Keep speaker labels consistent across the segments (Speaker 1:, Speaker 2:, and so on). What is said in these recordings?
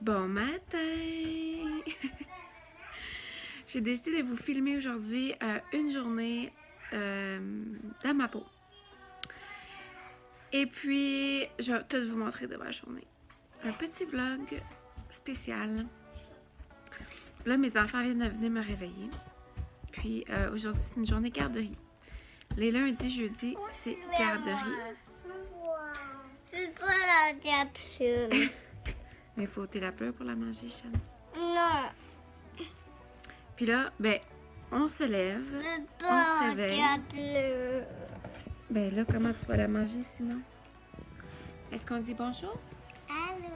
Speaker 1: Bon matin! J'ai décidé de vous filmer aujourd'hui une journée dans ma peau. Et puis, je vais tout vous montrer de ma journée. Un petit vlog spécial. Là, mes enfants viennent de venir me réveiller. Puis, aujourd'hui, c'est une journée garderie. Les lundis, jeudis, c'est garderie.
Speaker 2: C'est pas la diaplume.
Speaker 1: Mais il faut ôter la pleure pour la manger, Chane.
Speaker 2: Non.
Speaker 1: Puis là, ben, on se lève,
Speaker 2: C'est
Speaker 1: on se
Speaker 2: pas la
Speaker 1: réveille.
Speaker 2: diaplume.
Speaker 1: Ben là, comment tu vas la manger sinon? Est-ce qu'on dit bonjour?
Speaker 2: Allô?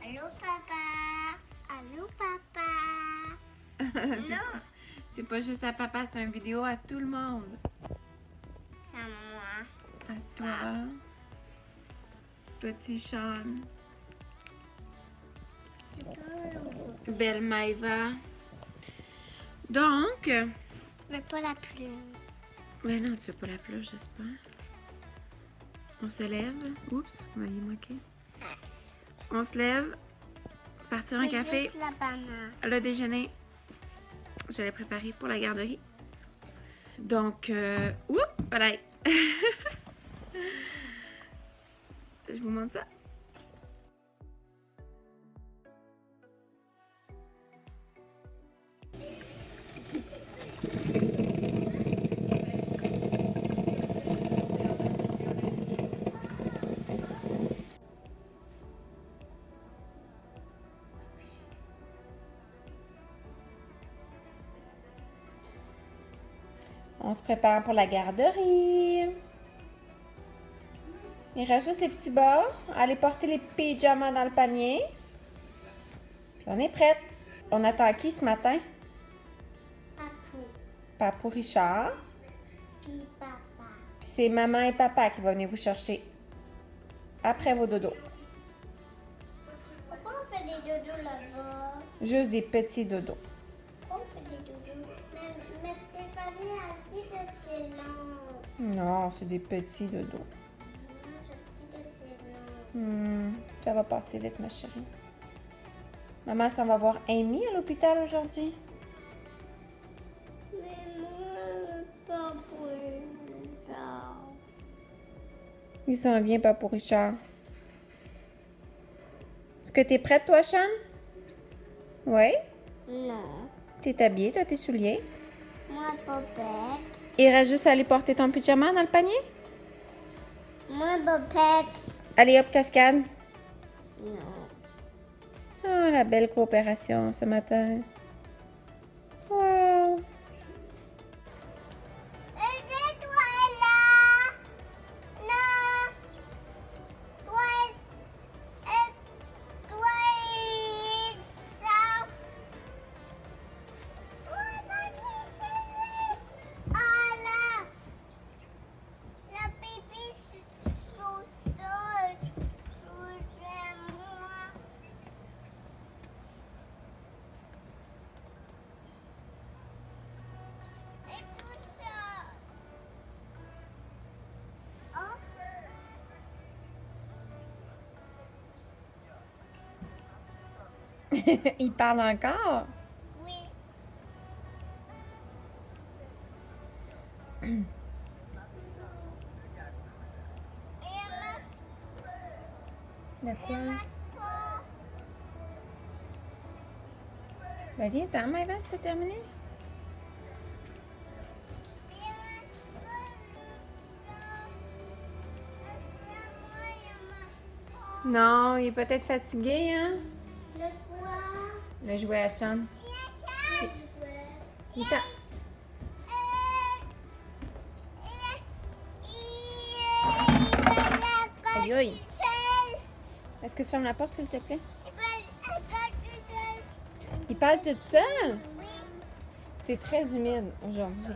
Speaker 2: Allô, papa? Allô, papa? Non,
Speaker 1: C'est pas juste à papa, c'est une vidéo à tout le monde.
Speaker 2: c'est à moi.
Speaker 1: À toi, petit Sean, belle Maïva. Donc,
Speaker 2: Mais pas la plume.
Speaker 1: ben non, tu veux pas la pleure, j'espère. On se lève. Oups, on va y manquer. On se lève, partir un
Speaker 2: C'est
Speaker 1: café.
Speaker 2: juste la banane.
Speaker 1: Le déjeuner, je l'ai préparé pour la garderie. Donc, oups, voilà. Je vous montre ça. On se prépare pour la garderie. Il reste juste les petits bas. Aller porter les pyjamas dans le panier. Puis on est prête. On attend qui ce matin?
Speaker 2: Papou.
Speaker 1: Papou Richard.
Speaker 2: Puis papa.
Speaker 1: Puis c'est maman et papa qui vont venir vous chercher après vos dodos.
Speaker 2: Pourquoi on fait des dodos là-bas?
Speaker 1: Juste des petits dodos.
Speaker 2: Pourquoi on fait des dodos? Mais Stéphanie a dit que c'est long.
Speaker 1: Non, c'est des petits dodos.
Speaker 2: Non, je dis que c'est long.
Speaker 1: Ça va passer vite, ma chérie. Maman s'en va voir Amy à l'hôpital aujourd'hui.
Speaker 2: Mais moi, pas pour ça.
Speaker 1: Il s'en vient, Papou Richard. Est-ce que t'es prête, toi, Sean? Oui?
Speaker 2: Non.
Speaker 1: T'es habillée, t'as tes souliers.
Speaker 2: Moi, popette.
Speaker 1: Il reste juste à aller porter ton pyjama dans le panier.
Speaker 2: Moi, popette.
Speaker 1: Allez, hop, cascade.
Speaker 2: Non.
Speaker 1: Oh, la belle coopération ce matin. Wow!
Speaker 2: Aidez-toi là. Non. Toi, toi, ça. Ah là. La pipi sous sol. Sous moi. Et tout ça. Oh.
Speaker 1: Il parle encore?
Speaker 2: Oui.
Speaker 1: La
Speaker 2: Et ma peau.
Speaker 1: Ben viens, t'en Maëva, c'est terminé? Non, il est peut-être fatigué, hein?
Speaker 2: Le quoi?
Speaker 1: Le jouet à Sean. Il est temps. Aïe, aïe. Est-ce que tu fermes la porte, s'il te plaît? Il parle toute seule? C'est très humide aujourd'hui.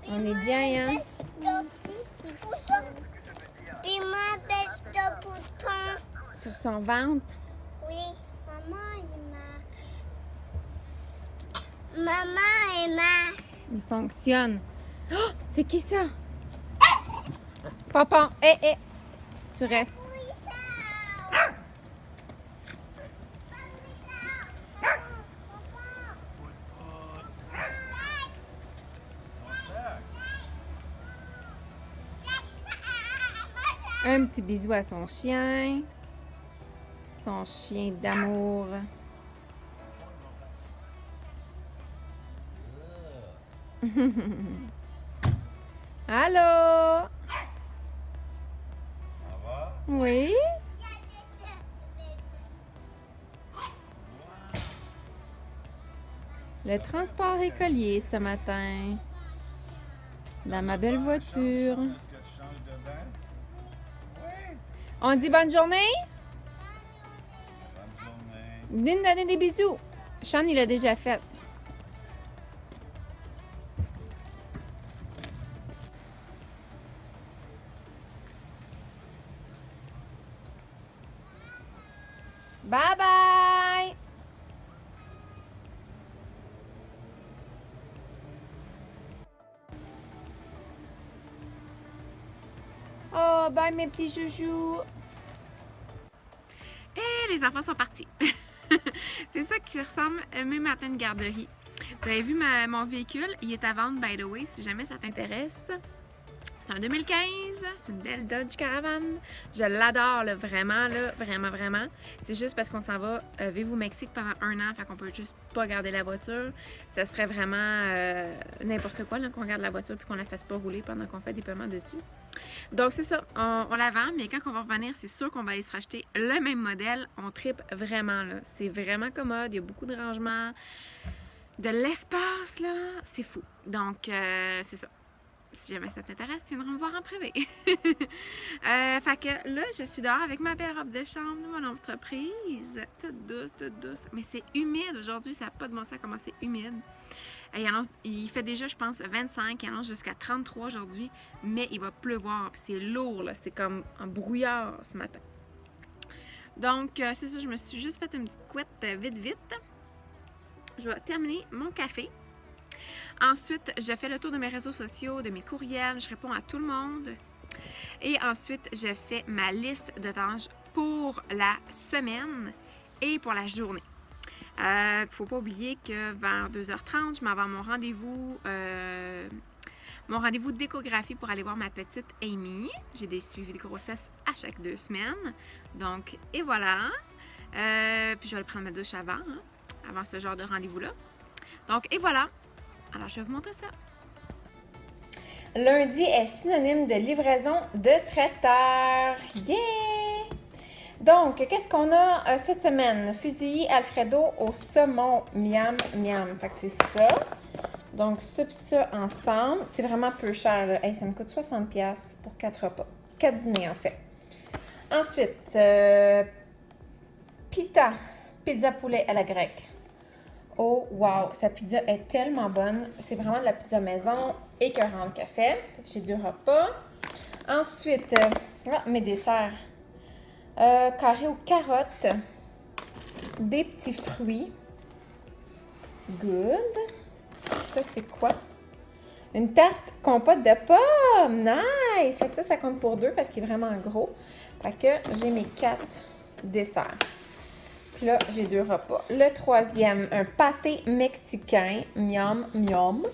Speaker 1: On est bien, hein?
Speaker 2: Puis moi, bête de bouton.
Speaker 1: Sur son ventre.
Speaker 2: Oui, maman, il marche. Maman, il marche.
Speaker 1: Il fonctionne. Oh, c'est qui ça? Papa, hé, tu restes. Un petit bisou à son chien d'amour. Allô?
Speaker 3: Ça va?
Speaker 1: Oui? Le transport écolier ce matin. Dans ma belle voiture.
Speaker 3: Est-ce que tu changes dedans? Oui.
Speaker 1: On dit bonne journée?
Speaker 3: Bonne journée.
Speaker 1: Venez nous donner des bisous. Sean, il l'a déjà fait. Bye bye! Oh, bye mes petits chouchous! Et les enfants sont partis. C'est ça qui ressemble mes matins de garderie. Vous avez vu mon véhicule, il est à vendre, by the way, si jamais ça t'intéresse. C'est un 2015, c'est une belle Dodge Caravan. Je l'adore, là, vraiment, là, vraiment, vraiment. C'est juste parce qu'on s'en va vivre au Mexique pendant 1 an, fait qu'on peut juste pas garder la voiture. Ça serait vraiment n'importe quoi, là, qu'on garde la voiture puis qu'on la fasse pas rouler pendant qu'on fait des paiements dessus. Donc, c'est ça, on la vend, mais quand on va revenir, c'est sûr qu'on va aller se racheter le même modèle. On tripe vraiment, là. C'est vraiment commode, il y a beaucoup de rangements, de l'espace, là. C'est fou. Donc, c'est ça. Si jamais ça t'intéresse, tu viendras me voir en privé. Fait que là, je suis dehors avec ma belle robe de chambre de mon entreprise. Toute douce, toute douce. Mais c'est humide aujourd'hui, ça n'a pas de bon sens comment c'est humide. Il fait déjà, je pense, 25, il annonce jusqu'à 33 aujourd'hui, mais il va pleuvoir. C'est lourd, là. C'est comme un brouillard ce matin. Donc, c'est ça, je me suis juste fait une petite couette vite. Je vais terminer mon café. Ensuite, je fais le tour de mes réseaux sociaux, de mes courriels, je réponds à tout le monde. Et ensuite, je fais ma liste de tâches pour la semaine et pour la journée. Faut pas oublier que vers 2h30, je m'en vais à mon rendez-vous d'échographie pour aller voir ma petite Amy. J'ai des suivis de grossesse à chaque 2 semaines. Donc, et voilà. Puis je vais aller prendre ma douche avant ce genre de rendez-vous-là. Donc, et voilà. Alors, je vais vous montrer ça. Lundi est synonyme de livraison de traiteur. Yeah! Donc, qu'est-ce qu'on a cette semaine? Fusillé Alfredo au saumon. Miam, miam. Fait que c'est ça. Donc, ça et ça ensemble. C'est vraiment peu cher, là. Hey, ça me coûte 60$ pour 4 repas. 4 dîners, en fait. Ensuite, pita. Pizza poulet à la grecque. Oh, wow! Sa pizza est tellement bonne. C'est vraiment de la pizza maison, écœurante qu'elle fait. J'ai 2 repas. Ensuite, mes desserts. Carré aux carottes. Des petits fruits. Good. Ça, c'est quoi? Une tarte compote de pommes. Nice! Fait que ça compte pour 2 parce qu'il est vraiment gros. Fait que j'ai mes 4 desserts. Puis là, j'ai 2 repas. Le troisième, un pâté mexicain. Miam, miam.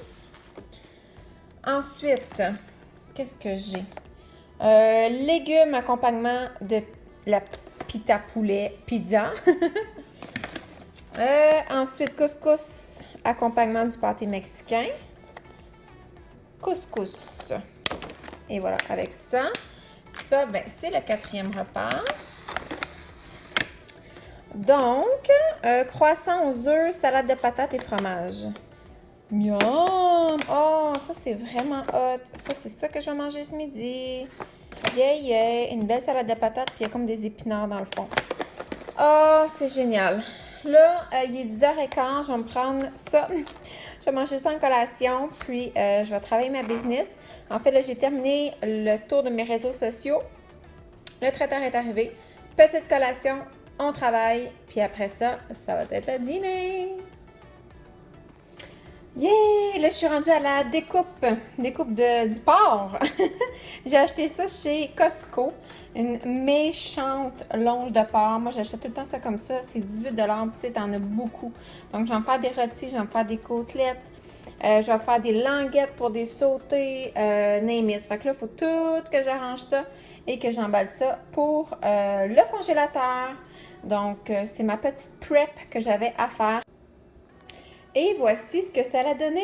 Speaker 1: Ensuite, qu'est-ce que j'ai? Légumes, accompagnement de la pita poulet pizza. Ensuite, couscous, accompagnement du pâté mexicain. Couscous. Et voilà, avec ça. Ça, ben, c'est le 4e repas. Donc, croissant aux œufs, salade de patates et fromage. Miam! Oh, ça, c'est vraiment hot. Ça, c'est ça que je vais manger ce midi. Yeah, yeah! Une belle salade de patates, puis il y a comme des épinards dans le fond. Oh, c'est génial. Là, il est 10h15, je vais me prendre ça. Je vais manger ça en collation, puis je vais travailler ma business. En fait, là, j'ai terminé le tour de mes réseaux sociaux. Le traiteur est arrivé. Petite collation. On travaille, puis après ça, ça va être le dîner. Yeah! Là, je suis rendue à la découpe du porc. J'ai acheté ça chez Costco. Une méchante longe de porc. Moi, j'achète tout le temps ça comme ça. C'est 18 $. Tu sais, t'en as beaucoup. Donc, je vais me faire des rôtis, je vais me faire des côtelettes. Je vais faire des languettes pour des sautés, name it. Fait que là, il faut tout que j'arrange ça et que j'emballe ça pour le congélateur. Donc, c'est ma petite prep que j'avais à faire. Et voici ce que ça a donné.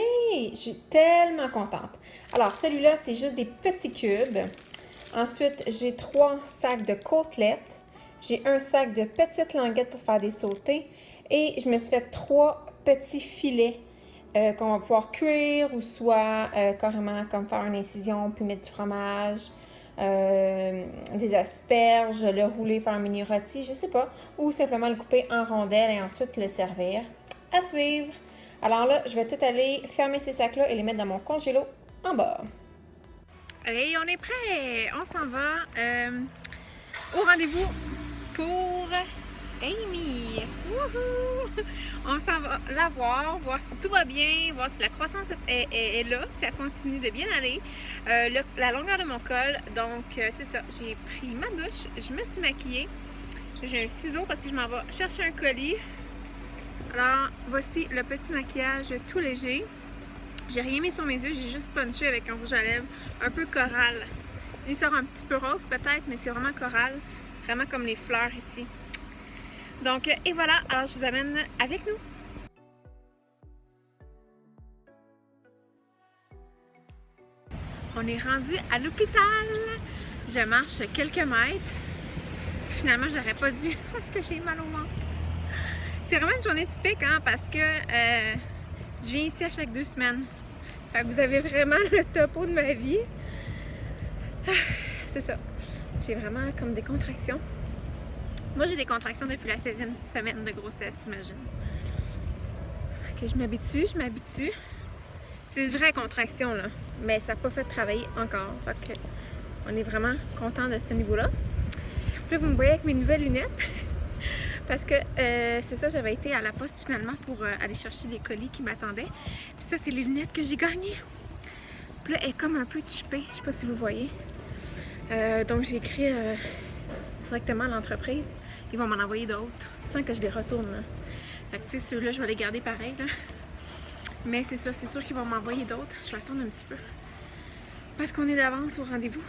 Speaker 1: Je suis tellement contente. Alors, celui-là, c'est juste des petits cubes. Ensuite, j'ai 3 sacs de côtelettes. J'ai un sac de petites languettes pour faire des sautés. Et je me suis fait 3 petits filets qu'on va pouvoir cuire ou soit carrément comme faire une incision puis mettre du fromage, des asperges, le rouler, faire un mini rôti, je sais pas. Ou simplement le couper en rondelles et ensuite le servir. À suivre! Alors là, je vais tout aller fermer ces sacs-là et les mettre dans mon congélo en bas. Et on est prêt! On s'en va au rendez-vous pour Amy. Wouhou! On s'en va la voir si tout va bien, voir si la croissance est là, si elle continue de bien aller. La longueur de mon col, donc c'est ça. J'ai pris ma douche, je me suis maquillée. J'ai un ciseau parce que je m'en vais chercher un colis. Alors, voici le petit maquillage tout léger. J'ai rien mis sur mes yeux, j'ai juste punché avec un rouge à lèvres un peu coral. Il sort un petit peu rose peut-être, mais c'est vraiment coral. Vraiment comme les fleurs ici. Donc, et voilà, alors je vous amène avec nous. On est rendu à l'hôpital. Je marche quelques mètres. Finalement, j'aurais pas dû parce que j'ai mal au ventre. C'est vraiment une journée typique, hein, parce que je viens ici à chaque 2 semaines. Fait que vous avez vraiment le topo de ma vie. C'est ça. J'ai vraiment comme des contractions. Moi, j'ai des contractions depuis la 16e semaine de grossesse, imagine. Fait que je m'habitue. C'est une vraie contraction, là. Mais ça n'a pas fait travailler encore. Fait que on est vraiment content de ce niveau-là. Puis là, vous me voyez avec mes nouvelles lunettes. Parce que c'est ça, j'avais été à la poste finalement pour aller chercher des colis qui m'attendaient. Puis ça, c'est les lunettes que j'ai gagnées. Puis là, elle est comme un peu chippée, je sais pas si vous voyez. Donc j'ai écrit directement à l'entreprise. Ils vont m'en envoyer d'autres sans que je les retourne. Là. Fait que tu sais, ceux-là, je vais les garder pareil. Là. Mais c'est ça, c'est sûr qu'ils vont m'envoyer d'autres. Je vais attendre un petit peu. Parce qu'on est d'avance au rendez-vous.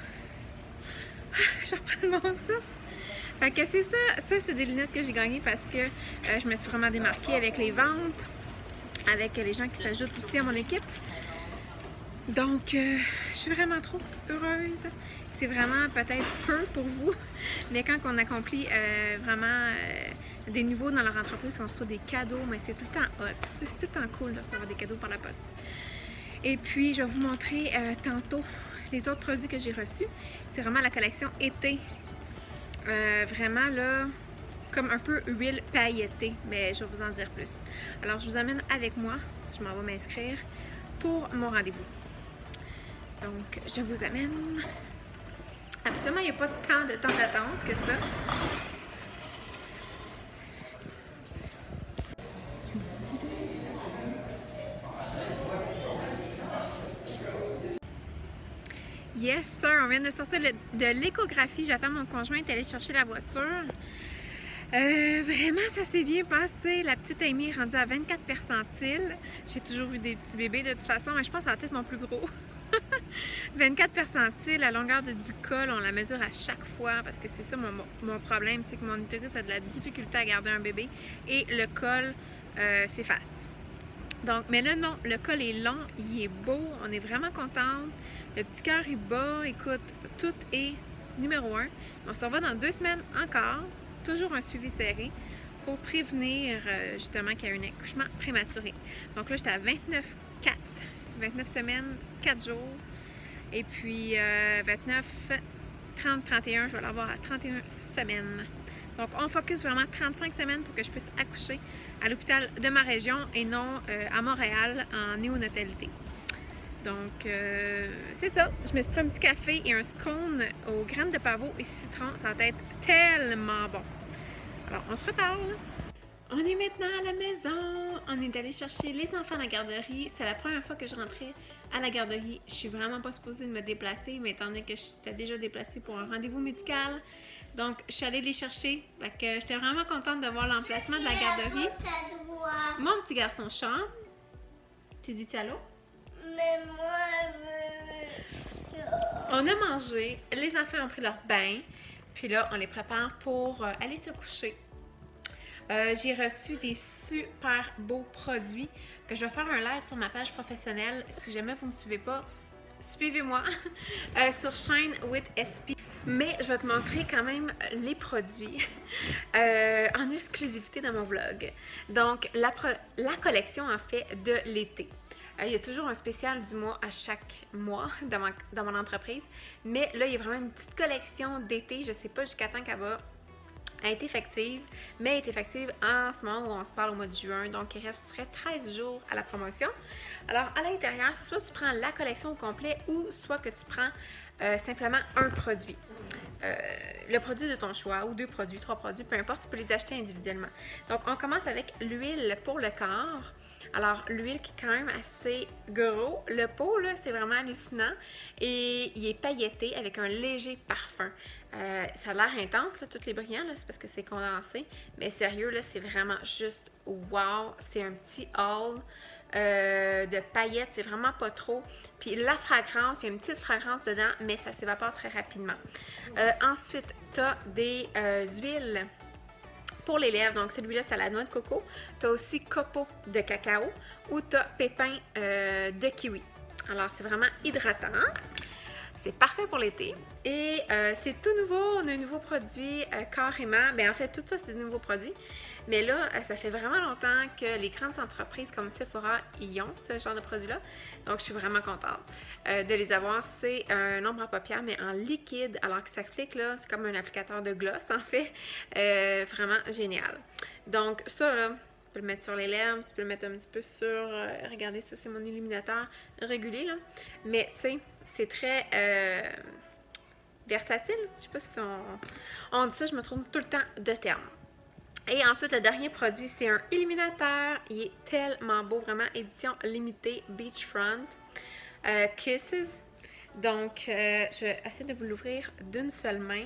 Speaker 1: Je reprends mon souffle. Fait que c'est ça, c'est des lunettes que j'ai gagnées parce que je me suis vraiment démarquée avec les ventes, avec les gens qui s'ajoutent aussi à mon équipe. Donc, je suis vraiment trop heureuse. C'est vraiment peut-être peu pour vous, mais quand on accomplit vraiment des niveaux dans leur entreprise, qu'on reçoit des cadeaux, mais c'est tout le temps hot. C'est tout le temps cool de recevoir des cadeaux par la poste. Et puis, je vais vous montrer tantôt les autres produits que j'ai reçus. C'est vraiment la collection été. Vraiment là, comme un peu huile pailletée, mais je vais vous en dire plus. Alors je vous amène avec moi, je m'en vais m'inscrire pour mon rendez-vous. Donc je vous amène. Habituellement, il n'y a pas tant de temps d'attente que ça. Yes sir, on vient de sortir de l'échographie. J'attends mon conjoint d'aller chercher la voiture. Vraiment, ça s'est bien passé. La petite Amy est rendue à 24 percentiles. J'ai toujours eu des petits bébés de toute façon, mais je pense que ça va être mon plus gros. 24 percentiles, la longueur du col, on la mesure à chaque fois parce que c'est ça mon problème, c'est que mon utérus a de la difficulté à garder un bébé et le col s'efface. Donc, mais là non, le col est long, il est beau, on est vraiment contente. Le petit cœur est bas, écoute, tout est numéro 1. On se revoit dans 2 semaines encore, toujours un suivi serré pour prévenir justement qu'il y a un accouchement prématuré. Donc là, j'étais à 29 semaines, 4 jours. Et puis 29, 30, 31, je vais l'avoir à 31 semaines. Donc on focus vraiment 35 semaines pour que je puisse accoucher à l'hôpital de ma région et non à Montréal en néonatalité. Donc c'est ça, je me suis pris un petit café et un scone aux graines de pavot et citron, ça va être tellement bon. Alors on se reparle! On est maintenant à la maison. On est allé chercher les enfants à la garderie. C'est la première fois que je rentrais à la garderie. Je suis vraiment pas supposée de me déplacer, mais étant donné que j'étais déjà déplacée pour un rendez-vous médical, donc je suis allée les chercher. Fait que j'étais vraiment contente de voir l'emplacement de la garderie. Mon petit garçon chante. Tu dis-tu allô?
Speaker 2: Mais moi,
Speaker 1: On a mangé. Les enfants ont pris leur bain. Puis là, on les prépare pour aller se coucher. J'ai reçu des super beaux produits que je vais faire un live sur ma page professionnelle. Si jamais vous ne me suivez pas, suivez-moi sur Shine with SP. Mais je vais te montrer quand même les produits en exclusivité dans mon vlog. Donc, la collection en fait de l'été. Il y a toujours un spécial du mois à chaque mois dans mon entreprise. Mais là, il y a vraiment une petite collection d'été. Je ne sais pas jusqu'à temps qu'elle va être effective, mais elle est effective en ce moment où on se parle au mois de juin, donc il resterait 13 jours à la promotion. Alors à l'intérieur, soit tu prends la collection au complet ou soit que tu prends simplement un produit. Le produit de ton choix, ou 2 produits, 3 produits, peu importe, tu peux les acheter individuellement. Donc on commence avec l'huile pour le corps. Alors, l'huile qui est quand même assez gros. Le pot, là, c'est vraiment hallucinant. Et il est pailleté avec un léger parfum. Ça a l'air intense, là, tous les brillants, là, c'est parce que c'est condensé. Mais sérieux, là, c'est vraiment juste wow! C'est un petit haul de paillettes, c'est vraiment pas trop. Puis la fragrance, il y a une petite fragrance dedans, mais ça s'évapore très rapidement. Ensuite, tu as des huiles pour les lèvres, donc celui-là c'est à la noix de coco. Tu as aussi copeaux de cacao ou tu as pépins de kiwi. Alors c'est vraiment hydratant. C'est parfait pour l'été. Et c'est tout nouveau, on a un nouveau produit carrément. Bien en fait tout ça c'est des nouveaux produits. Mais là, ça fait vraiment longtemps que les grandes entreprises comme Sephora y ont ce genre de produit-là. Donc, je suis vraiment contente de les avoir. C'est un ombre à paupières, mais en liquide, alors que ça s'applique, là, c'est comme un applicateur de gloss, en fait. Vraiment génial. Donc, ça, là, tu peux le mettre sur les lèvres, tu peux le mettre un petit peu sur... regardez, ça, c'est mon illuminateur régulier, là. Mais, tu sais, c'est très... versatile. Je sais pas si on dit ça, je me trompe tout le temps de terme. Et ensuite, le dernier produit, c'est un illuminateur. Il est tellement beau, vraiment, édition limitée Beachfront Kisses. Donc, je vais essayer de vous l'ouvrir d'une seule main.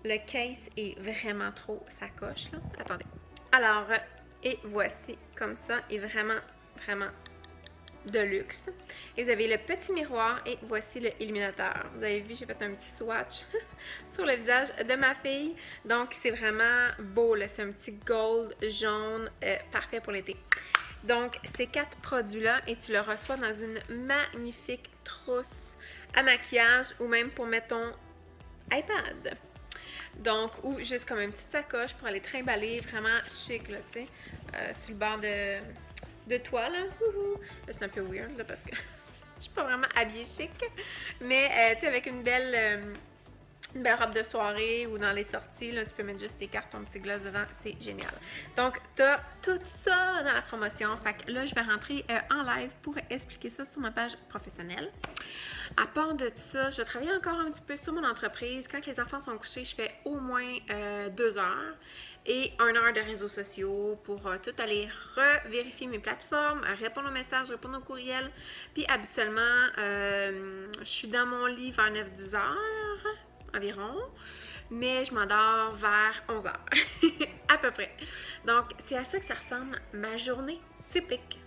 Speaker 1: Le case est vraiment trop sacoche, là. Attendez. Alors, et voici, comme ça, il est vraiment, vraiment de luxe. Et vous avez le petit miroir et voici le illuminateur. Vous avez vu, j'ai fait un petit swatch sur le visage de ma fille. Donc, c'est vraiment beau, là. C'est un petit gold jaune parfait pour l'été. Donc, ces 4 produits-là, et tu le reçois dans une magnifique trousse à maquillage ou même pour mettre ton iPad. Donc, ou juste comme une petite sacoche pour aller trimballer, vraiment chic, là, tu sais, sur le bord de toi, là. C'est un peu weird, là, parce que je suis pas vraiment habillée chic. Mais, tu sais, avec une belle robe de soirée ou dans les sorties, là, tu peux mettre juste tes cartes, ton petit gloss devant. C'est génial. Donc, tu as tout ça dans la promotion. Fait que là, je vais rentrer en live pour expliquer ça sur ma page professionnelle. À part de ça, je vais travailler encore un petit peu sur mon entreprise. Quand les enfants sont couchés, je fais au moins 2 heures et 1 heure de réseaux sociaux pour tout aller revérifier mes plateformes, répondre aux messages, répondre aux courriels. Puis habituellement, je suis dans mon lit vers 9-10 heures environ, mais je m'endors vers 11 heures à peu près. Donc, c'est à ça que ça ressemble ma journée typique.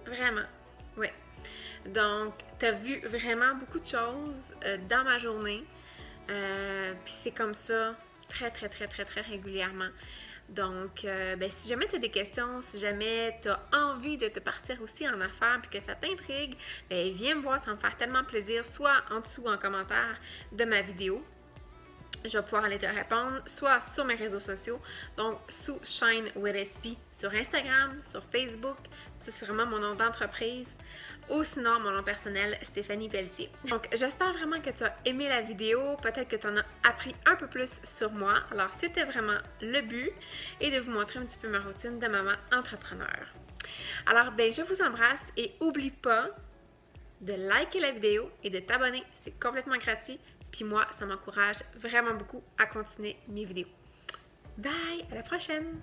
Speaker 1: Vraiment, oui. Donc, tu as vu vraiment beaucoup de choses dans ma journée. Puis c'est comme ça très régulièrement. Donc, ben, si jamais tu as des questions, si jamais tu as envie de te partir aussi en affaires puis que ça t'intrigue, ben, viens me voir, ça va me faire tellement plaisir, soit en dessous en commentaire de ma vidéo. Je vais pouvoir aller te répondre, soit sur mes réseaux sociaux, donc sous Shine with SP sur Instagram, sur Facebook, ça c'est vraiment mon nom d'entreprise, ou sinon mon nom personnel, Stéphanie Pelletier. Donc j'espère vraiment que tu as aimé la vidéo, peut-être que tu en as appris un peu plus sur moi, alors c'était vraiment le but, et de vous montrer un petit peu ma routine de maman entrepreneur. Alors ben je vous embrasse et oublie pas de liker la vidéo et de t'abonner, c'est complètement gratuit. Puis moi, ça m'encourage vraiment beaucoup à continuer mes vidéos. Bye! À la prochaine!